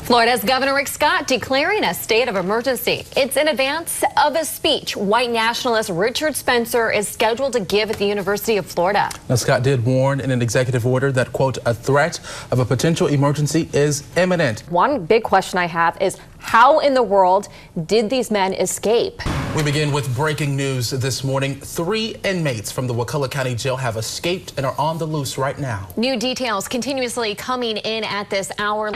Florida's Governor Rick Scott declaring a state of emergency. It's in advance of a speech white nationalist Richard Spencer is scheduled to give at the University of Florida. Now, Scott did warn in an executive order that, quote, a threat of a potential emergency is imminent. One big question I have is how in the world did these men escape? We begin with breaking news this morning. 3 inmates from the Wakulla County Jail have escaped and are on the loose right now. New details continuously coming in at this hour.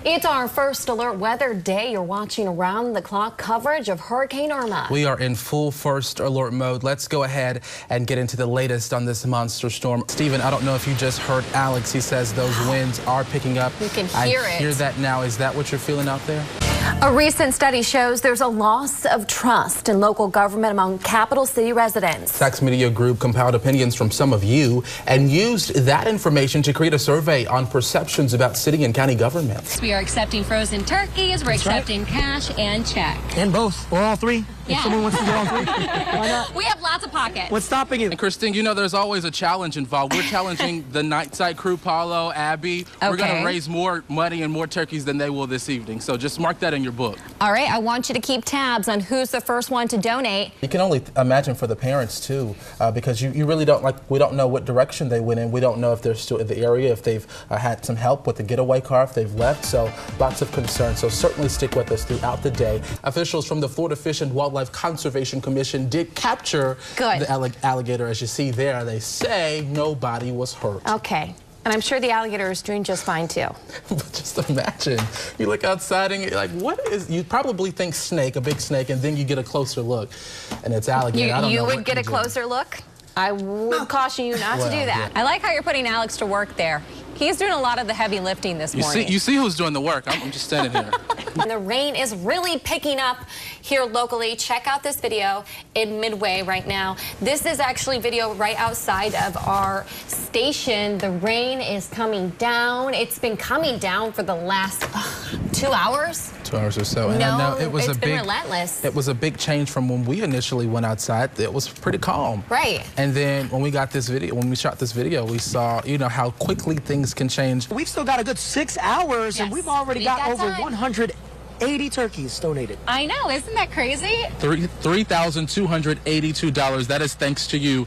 It's our first alert weather day. You're watching around-the-clock coverage of Hurricane Irma. We are in full first alert mode. Let's go ahead and get into the latest on this monster storm. Stephen, I don't know if you just heard Alex. He says those winds are picking up. You can hear it. I hear that now. Is that what you're feeling out there? A recent study shows there's a loss of trust in local government among capital city residents. Sachs Media Group compiled opinions from some of you and used that information to create a survey on perceptions about city and county government. We are accepting frozen turkeys, we're accepting cash and check. And both, or all three. Yeah. If someone wants to do all three, why not? We have lots of pockets. What's stopping you? And Christine, you know there's always a challenge involved. We're challenging the Nightside crew, Paulo, Abby. We're going to raise more money and more turkeys than they will this evening. So just mark that in your book. All right, I want you to keep tabs on who's the first one to donate. You can only imagine for the parents too, because you really don't, we don't know what direction they went in. We don't know if they're still in the area, if they've had some help with the getaway car, if they've left. So lots of concern. So certainly stick with us throughout the day. Officials from the Florida Fish and Wildlife Conservation Commission did capture the alligator. As you see there, they say nobody was hurt. Okay. And I'm sure the alligator is doing just fine too. But just imagine, you look outside and you're like, what is, you probably think snake, a big snake, and then you get a closer look and it's alligator. You would get a closer look? I would caution you not to do that. I like how you're putting Alex to work there. He's doing a lot of the heavy lifting this morning. You see who's doing the work. I'm just standing here. And the rain is really picking up here locally. Check out this video in Midway right now. This is actually video right outside of our station. The rain is coming down. It's been coming down for the last 2 hours. 2 hours or so. And no, I know it's been relentless. It was a big change from when we initially went outside. It was pretty calm. Right. And then when we got this video, when we shot this video, we saw, you know, how quickly things can change. We've still got a good 6 hours, and we've already got over 180 turkeys donated. I know, isn't that crazy? $3,282. That is thanks to you.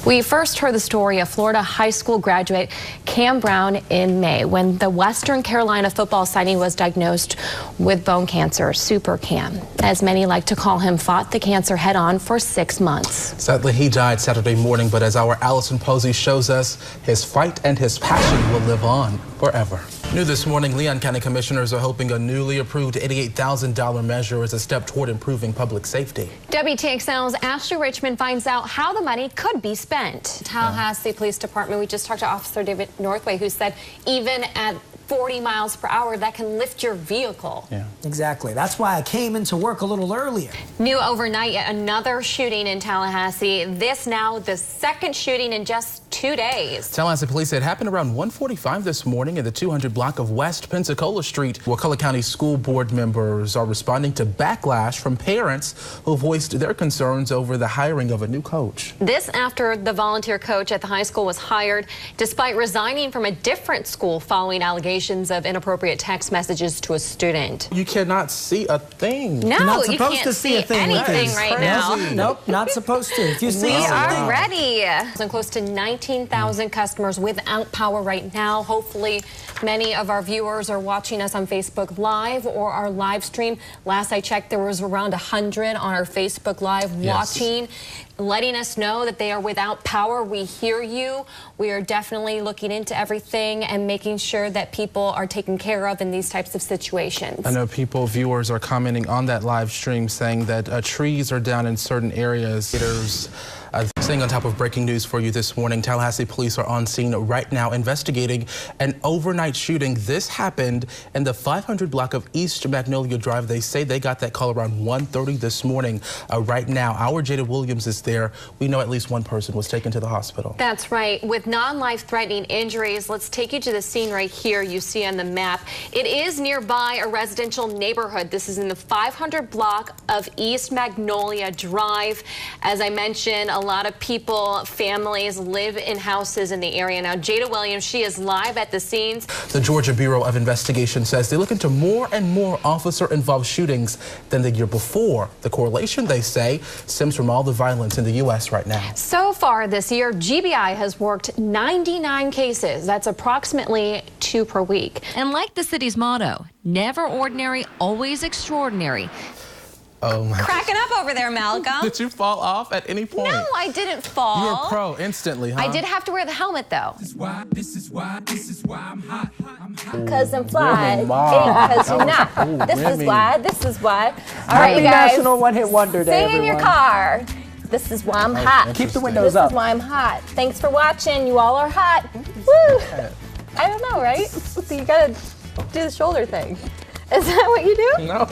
We first heard the story of Florida high school graduate Cam Brown in May when the Western Carolina football signee was diagnosed with bone cancer. Super Cam, as many like to call him, fought the cancer head on for 6 months. Sadly, he died Saturday morning, but as our Allison Posey shows us, his fight and his passion will live on forever. New this morning, Leon County commissioners are hoping a newly approved $88,000 measure is a step toward improving public safety. WTXL's Ashley Richmond finds out how the money could be spent. Tallahassee Police Department, we just talked to Officer David Northway, who said even at 40 miles per hour, that can lift your vehicle. Yeah, exactly. That's why I came into work a little earlier. New overnight, yet another shooting in Tallahassee. This now the second shooting in just 2 days. Tallahassee police said it happened around 1:45 this morning in the 200 block of West Pensacola Street. Wakulla County School Board members are responding to backlash from parents who voiced their concerns over the hiring of a new coach. This after the volunteer coach at the high school was hired despite resigning from a different school following allegations of inappropriate text messages to a student. You cannot see a thing. No, you're not you supposed can't to see a thing anything right now. Nope, not supposed to. If you see We something, are ready. And close to 19,000 customers without power right now. Hopefully, many of our viewers are watching us on Facebook Live or our live stream. Last I checked, there was around 100 on our Facebook Live watching, letting us know that they are without power. We hear you. We are definitely looking into everything and making sure that people are taken care of in these types of situations. I know viewers are commenting on that live stream saying that trees are down in certain areas. Staying on top of breaking news for you this morning, Tallahassee police are on scene right now investigating an overnight shooting. This happened in the 500 block of East Magnolia Drive. They say they got that call around 1:30 this morning. Right now, our Jada Williams is there. We know at least one person was taken to the hospital. That's right. With non-life-threatening injuries, let's take you to the scene right here you see on the map. It is nearby a residential neighborhood. This is in the 500 block of East Magnolia Drive. As I mentioned, a lot of people, families live in houses in the area. Now, Jada Williams, she is live at the scenes. The Georgia Bureau of Investigation says they look into more and more officer-involved shootings than the year before. The correlation, they say, stems from all the violence in the U.S. right now. So far this year, GBI has worked 99 cases. That's approximately 2 per week. And like the city's motto, never ordinary, always extraordinary. Oh my. Cracking up over there, Malcolm. Did you fall off at any point? No, I didn't fall. You were pro instantly, huh? I did have to wear the helmet, though. This is why I'm hot. Because I'm fly, Remy Ma. because you're not. Ooh, This is Remy. why, this is why. All right, you guys, National One Hit Wonder Day, sing in your everyone. car. This is why I'm hot. Keep the windows This up. is why I'm hot. Thanks for watching. You all are hot. Woo! I don't know, right? So you gotta do the shoulder thing. Is that what you do? No.